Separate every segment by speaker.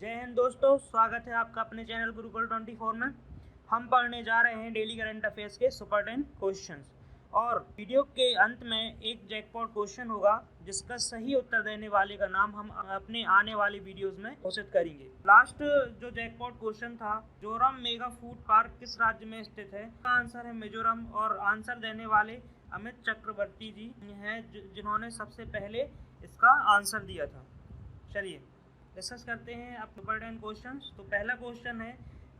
Speaker 1: जय हिंद दोस्तों, स्वागत है आपका अपने चैनल गुरुकुल 24 में। हम पढ़ने जा रहे हैं डेली करंट अफेयर्स के सुपर 10 क्वेश्चंस और वीडियो के अंत में एक जैकपॉट क्वेश्चन होगा जिसका सही उत्तर देने वाले का नाम हम अपने आने वाली वीडियोस में घोषित करेंगे। लास्ट जो जैकपॉट क्वेश्चन था, जोरम मेगा फूड पार्क किस राज्य में स्थित है? इसका आंसर है मिजोरम और आंसर देने वाले अमित चक्रवर्ती जी हैं जिन्होंने सबसे पहले इसका आंसर दिया था। चलिए डिस्कस करते हैं अब सुपर 10 क्वेश्चन। तो पहला क्वेश्चन है,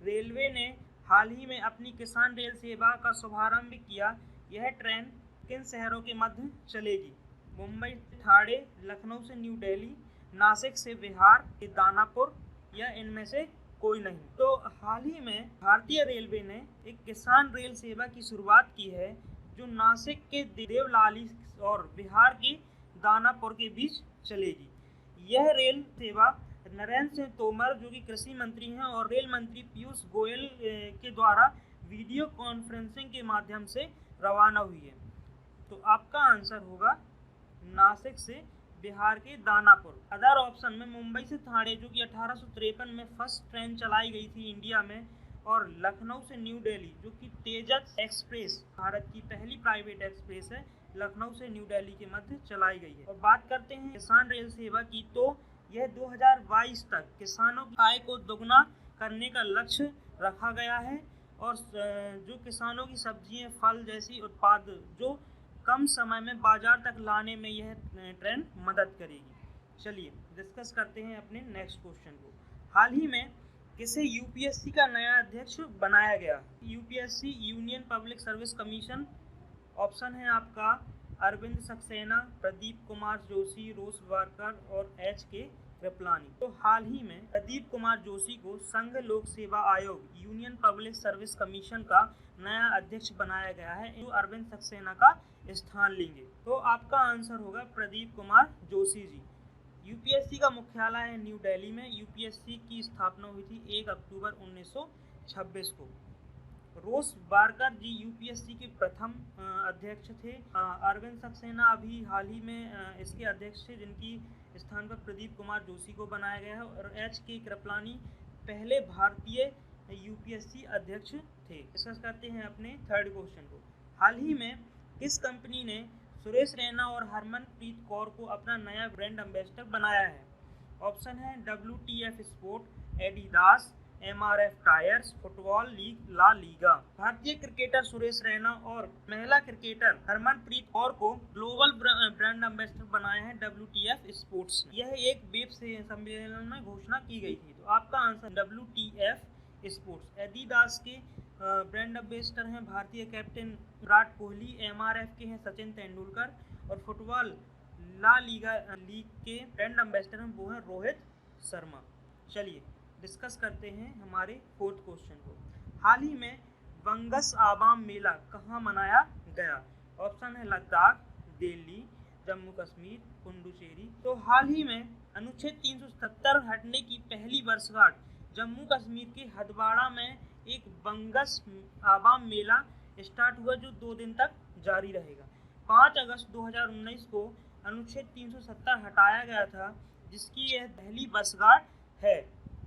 Speaker 1: रेलवे ने हाल ही में अपनी किसान रेल सेवा का शुभारंभ किया। यह ट्रेन किन शहरों के मध्य चलेगी? मुंबई से ठाणे, लखनऊ से न्यू दिल्ली, नासिक से बिहार के दानापुर या इनमें से कोई नहीं। तो हाल ही में भारतीय रेलवे ने एक किसान रेल सेवा की शुरुआत की है जो नासिक के देवलाली और बिहार के दानापुर के बीच चलेगी। यह रेल सेवा नरेंद्र सिंह तोमर जो कि कृषि मंत्री हैं और रेल मंत्री पीयूष गोयल के द्वारा वीडियो कॉन्फ्रेंसिंग के माध्यम से रवाना हुई है। तो आपका आंसर होगा नासिक से बिहार के दानापुर। अदर ऑप्शन में मुंबई से ठाणे जो कि 1853 में फर्स्ट ट्रेन चलाई गई थी इंडिया में, और लखनऊ से न्यू दिल्ली जो कि तेजस एक्सप्रेस भारत की पहली प्राइवेट एक्सप्रेस है, लखनऊ से न्यू दिल्ली के मध्य चलाई गई है। और बात करते हैं किसान रेल सेवा की, तो यह 2022 तक किसानों की आय को दोगुना करने का लक्ष्य रखा गया है और जो किसानों की सब्जियां, फल जैसी उत्पाद जो कम समय में बाजार तक लाने में यह ट्रेन मदद करेगी। चलिए डिस्कस करते हैं अपने नेक्स्ट क्वेश्चन को। हाल ही में किसे यूपीएससी का नया अध्यक्ष बनाया गया? UPSC union public service commission. Option है आपका अरविंद सक्सेना, प्रदीप कुमार जोशी, रोस वारकर और एच के कृपलानी। तो हाल ही में प्रदीप कुमार जोशी को संघ लोक सेवा आयोग यूनियन पब्लिक सर्विस कमीशन का नया अध्यक्ष बनाया गया है जो अरविंद सक्सेना का स्थान लेंगे। तो आपका आंसर होगा प्रदीप कुमार जोशी जी। यूपीएससी का मुख्यालय है न्यू दिल्ली में। यूपीएससी की स्थापना हुई थी 1 अक्टूबर 1926 को। रोस वारकर जी यूपीएससी के प्रथम अध्यक्ष थे। अरविंद सक्सेना अभी हाल ही में इसके अध्यक्ष थे जिनकी स्थान पर प्रदीप कुमार जोशी को बनाया गया है, और एच के कृपलानी पहले भारतीय यूपीएससी अध्यक्ष थे। डिस्कस करते हैं अपने थर्ड क्वेश्चन को। हाल ही में किस कंपनी ने सुरेश रैना और हरमनप्रीत कौर को अपना नया ब्रांड एम्बेसडर बनाया है? ऑप्शन है WTF sport, Adidas, MRF tyres, football league, La Liga. भारतीय क्रिकेटर सुरेश रैना और महिला क्रिकेटर हरमनप्रीत कौर को ग्लोबल ब्रांड एम्बेसडर बनाया है WTF स्पोर्ट्स। यह एक वेब से सम्मेलन में घोषणा की गई थी। तो आपका आंसर WTF स्पोर्ट्स। एडिडास के ब्रांड एम्बेसडर हैं भारतीय कैप्टन विराट कोहली, MRF के हैं सचिन तेंदुलकर, और फुटबॉल ला लीगा लीग के ब्रांड एम्बेसडर हैं वो हैं रोहित शर्मा। चलिए डिस्कस करते हैं हमारे फोर्थ क्वेश्चन को। हाल ही में बंगस आवाम मेला कहाँ मनाया गया? ऑप्शन है लद्दाख, दिल्ली, जम्मू कश्मीर, पुडुचेरी। तो हाल ही में अनुच्छेद 370 हटने की पहली वर्षगांठ जम्मू कश्मीर के हथवाड़ा में एक बंगस आवाम मेला स्टार्ट हुआ जो 2 दिन तक जारी रहेगा। 5 अगस्त 2019 को अनुच्छेद 370 हटाया गया था जिसकी यह पहली वर्षगांठ है,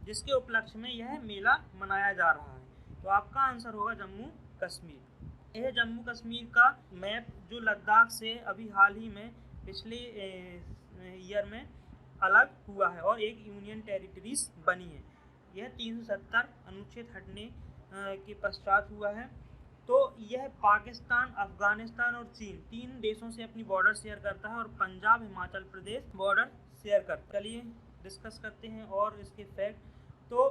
Speaker 1: जिसके उपलक्ष्य में यह मेला मनाया जा रहा है। तो आपका आंसर होगा जम्मू कश्मीर। यह जम्मू कश्मीर का मैप जो लद्दाख से अभी हाल ही में पिछले ईयर में अलग हुआ है और एक यूनियन टेरिटरीज बनी है। यह 370 अनुच्छेद हटने के पश्चात हुआ है। तो यह पाकिस्तान, अफगानिस्तान और चीन 3 देशों से अपनी बॉर्डर शेयर करता है और पंजाब, हिमाचल प्रदेश बॉर्डर शेयर करता है। चलिए डिस्कस करते हैं और इसके फैक्ट। तो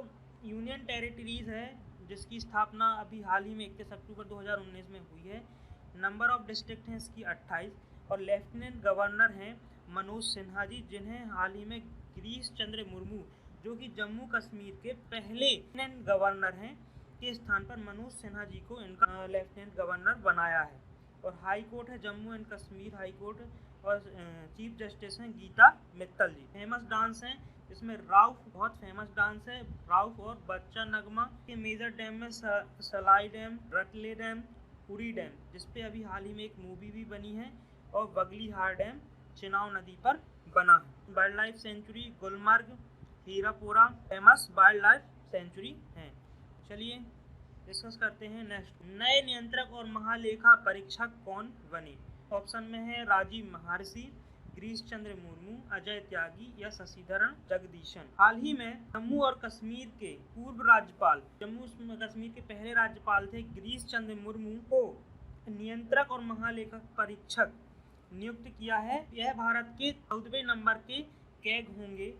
Speaker 1: यूनियन टेरिटरीज है जिसकी स्थापना अभी हाल ही में 21 अक्टूबर 2019 में हुई है। नंबर ऑफ डिस्ट्रिक्ट हैं इसकी 28, और लेफ्टिनेंट गवर्नर हैं मनोज सिन्हा जी, जिन्हें हाल ही में गिरीश चंद्र मुर्मू जो कि जम्मू कश्मीर के पहले लेफ्टिनेंट गवर्नर हैं के स्थान पर मनोज सिन्हा जी को इनका लेफ्टिनेंट गवर्नर बनाया है। और हाई कोर्ट है Jammu and Kashmir high court, और चीफ जस्टिस हैं गीता मित्तल जी। फेमस डांस हैं इसमें राउफ, बहुत फेमस डांस है राउफ और बच्चा नगमा के। मेजर डैम में सलाई डैम, रटले डैम, पुरी डैम जिसपे अभी हाल ही में एक मूवी भी बनी है, और बगली हार डैम चिनाव नदी पर बना है। Wild life sanctuary Gulmarg, Hirapura famous wild life sanctuary हैं। चलिए डिस्कस करते हैं नेक्स्ट। नए नियंत्रक और महालेखा परीक्षक कौन बने? ऑप्शन में है राजीव महर्षि, गिरीश चंद्र मुर्मू, अजय त्यागी या शशिधरन जगदीशन। हाल ही में जम्मू और कश्मीर के पूर्व राज्यपाल, जम्मू कश्मीर के पहले राज्यपाल थे गिरीश चंद्र मुर्मू को नियंत्रक और महालेखा परीक्षक नियुक्त किया है। यह भारत के 14वें नंबर के कैग होंगे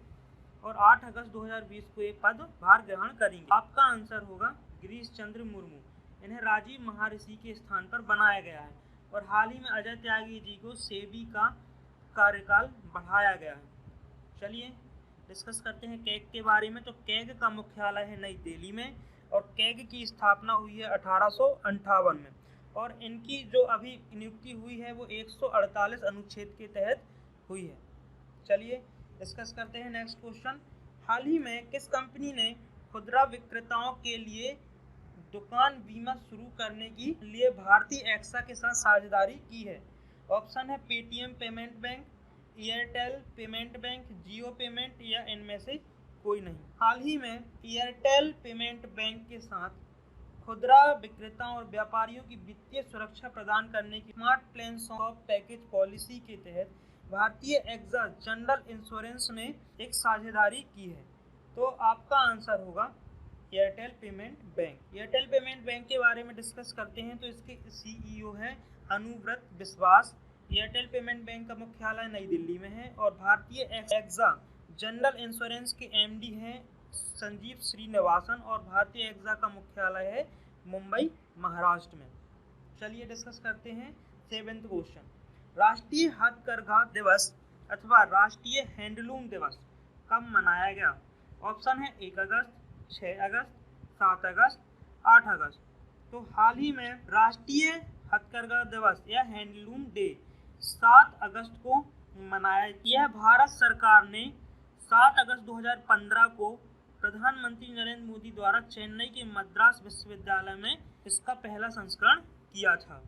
Speaker 1: और 8 अगस्त 2020 को ये पदभार ग्रहण करेंगे। आपका आंसर होगा गिरीश चंद्र मुर्मू। इन्हें राजीव महर्षि के स्थान पर बनाया गया है और हाल ही में अजय त्यागी जी को सेबी का कार्यकाल बढ़ाया गया है। चलिए डिस्कस करते हैं कैग के बारे में। तो कैग का मुख्यालय है नई दिल्ली में और कैग की स्थापना हुई है 1858 में और इनकी जो अभी नियुक्ति हुई है वो 148 अनुच्छेद के तहत हुई है। चलिए डिस्कस करते हैं नेक्स्ट क्वेश्चन। हाल ही में किस कंपनी ने खुदरा विक्रेताओं के लिए दुकान बीमा शुरू करने के लिए भारतीय एक्सा के साथ साझेदारी की है? ऑप्शन है Paytm payment bank, Airtel payment bank, Jio payment या इनमें से कोई नहीं। हाल ही में एयरटेल पेमेंट बैंक के साथ खुदरा विक्रेताओं और व्यापारियों की वित्तीय सुरक्षा प्रदान करने की smart plan shop package policy के तहत भारतीय एक्सा जनरल इंश्योरेंस ने एक साझेदारी की है। तो आपका आंसर होगा Airtel payment bank. Airtel payment bank के बारे में डिस्कस करते हैं तो इसके सीईओ हैं अनुव्रत विश्वास। एयरटेल पेमेंट बैंक का मुख्यालय नई दिल्ली में है और भारतीय एक्सा जनरल इंश्योरेंस के एमडी हैं संजीव श्रीनिवासन और भारतीय एक्सा का मुख्यालय है मुंबई महाराष्ट्र में। चलिए डिस्कस करते हैं 7th क्वेश्चन। राष्ट्रीय हथकरघा दिवस अथवा राष्ट्रीय हैंडलूम दिवस कब मनाया गया? ऑप्शन है 1 अगस्त, 6 अगस्त, 7 अगस्त, 8 अगस्त। तो हाल ही में राष्ट्रीय हथकरघा दिवस या हैंडलूम डे 7 अगस्त को मनाया। यह भारत सरकार ने 7 अगस्त 2015 को प्रधानमंत्री नरेंद्र मोदी द्वारा चेन्नई के मद्रास विश्वविद्यालय में इसका पहला संस्करण किया था।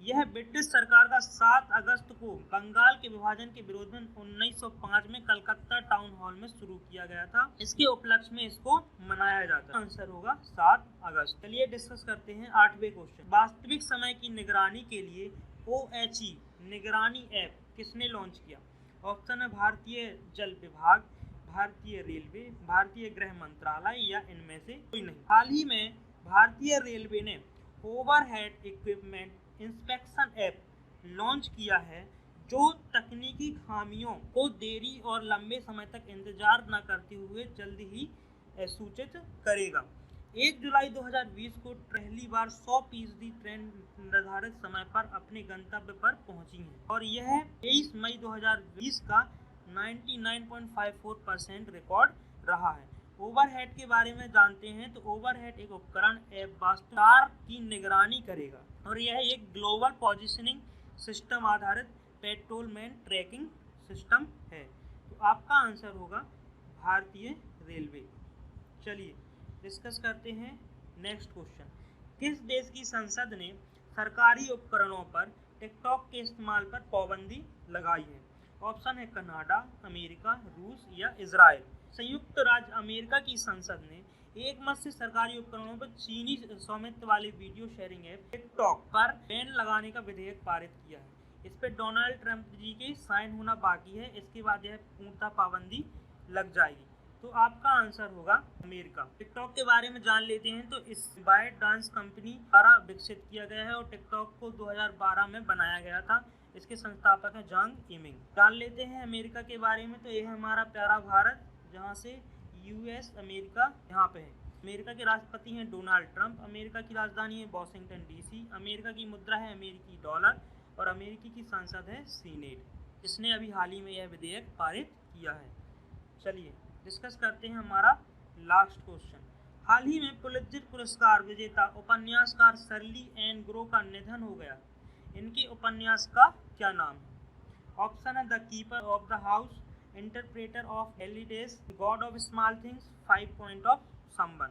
Speaker 1: यह ब्रिटिश सरकार का 7 अगस्त को बंगाल के विभाजन के विरोध में 1905 में कलकत्ता टाउन हॉल में शुरू किया गया था। इसके उपलक्ष्य में इसको मनाया जाता है। आंसर होगा 7 अगस्त। चलिए डिस्कस करते हैं 8वें क्वेश्चन। वास्तविक समय की निगरानी के लिए OHE निगरानी ऐप किसने लॉन्च किया? ऑप्शन है भारतीय जल विभाग, भारतीय रेलवे, भारतीय गृह मंत्रालय या इनमें से कोई नहीं। हाल ही में भारतीय रेलवे ने overhead equipment inspection app launch किया है जो तकनीकी खामियों को देरी और लंबे समय तक इंतजार न करते हुए जल्दी ही सूचित करेगा। 1 जुलाई 2020 को पहली बार 100% ट्रेन निर्धारित समय पर अपने गंतव्य पर पहुंची है और यह 23 मई 2020 का 99.54% रिकॉर्ड रहा है। ओवरहेड के बारे में जानते हैं तो ओवरहेड एक उपकरण ऐप वास्तुकार की निगरानी करेगा और यह एक ग्लोबल पोजीशनिंग सिस्टम आधारित पेट्रोलमेंट ट्रैकिंग सिस्टम है। तो आपका आंसर होगा भारतीय रेलवे। चलिए डिस्कस करते हैं नेक्स्ट क्वेश्चन। किस देश की संसद ने सरकारी उपकरणों पर टिकटॉक के इस्तेमाल पर पाबंदी लगाई है? ऑप्शन है कनाडा, अमेरिका, रूस या इजराइल। संयुक्त राज्य अमेरिका की संसद ने एक मत से सरकारी उपकरणों पर चीनी स्वामित्व वाले वीडियो शेयरिंग ऐप टिकटॉक पर बैन लगाने का विधेयक पारित किया है। इस पर डोनाल्ड ट्रंप जी के साइन होना बाकी है, इसके बाद यह पूर्णतः पाबंदी लग जाएगी। तो आपका आंसर होगा अमेरिका। टिकटॉक के बारे में जान लेते हैं तो इस बाइट डांस कंपनी द्वारा विकसित किया गया है और टिकटॉक को 2012 में बनाया गया था। इसके संस्थापक हैं जांग इमिंग। जान लेते हैं अमेरिका के बारे में तो यह हमारा प्यारा भारत, जहां से यूएस अमेरिका यहाँ पे है। अमेरिका के राष्ट्रपति हैं डोनाल्ड ट्रंप। अमेरिका की राजधानी है वॉशिंगटन डीसी। अमेरिका की मुद्रा है अमेरिकी डॉलर और अमेरिकी की संसद है सीनेट, जिसने अभी हाल ही में यह विधेयक पारित किया है। चलिए डिस्कस करते हैं हमारा लास्ट क्वेश्चन। हाल ही में पुलित्जर पुरस्कार विजेता उपन्यासकार शर्ली एन ग्रो का निधन हो गया। इनके उपन्यास का क्या नाम है? ऑप्शन है the keeper of the house, interpreter of maladies, god of small things, 5 point of someone.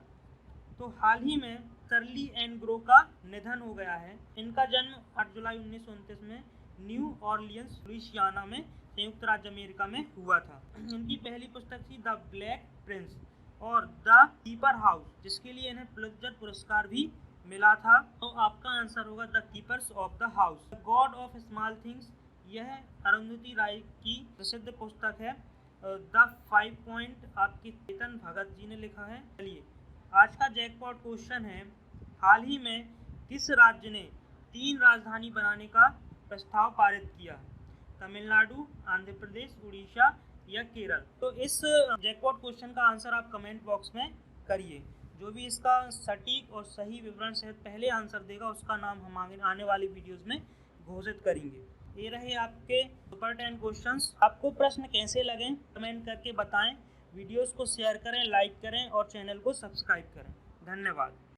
Speaker 1: तो हाल ही में शर्ली एन ग्रो का निधन हो गया है। इनका जन्म 8 जुलाई 1929 में न्यू ऑरलियंस लुइसियाना में संयुक्त राज्य अमेरिका में हुआ था। इनकी पहली पुस्तक थी द ब्लैक प्रिंस और द कीपर हाउस, जिसके लिए इन्हें पुलित्जर पुरस्कार भी मिला था। तो आपका आंसर होगा the keepers of the house. The God of small things, यह अरुंधति राय की प्रसिद्ध पुस्तक है। द 5 पॉइंट आपके चेतन भगत जी ने लिखा है। चलिए आज का जैकपॉट क्वेश्चन है, हाल ही में किस राज्य ने 3 राजधानी बनाने का प्रस्ताव पारित किया? तमिलनाडु, आंध्र प्रदेश, उड़ीसा या केरल? तो इस जैकपॉट क्वेश्चन का आंसर आप कमेंट बॉक्स में करिए। जो भी इसका सटीक और सही विवरण सहित पहले आंसर देगा उसका नाम हम आने वाली वीडियोस में घोषित करेंगे। ये रहे आपके सुपर 10 क्वेश्चंस। आपको प्रश्न कैसे लगे कमेंट करके बताएं। वीडियोस को शेयर करें, लाइक करें और चैनल को सब्सक्राइब करें। धन्यवाद।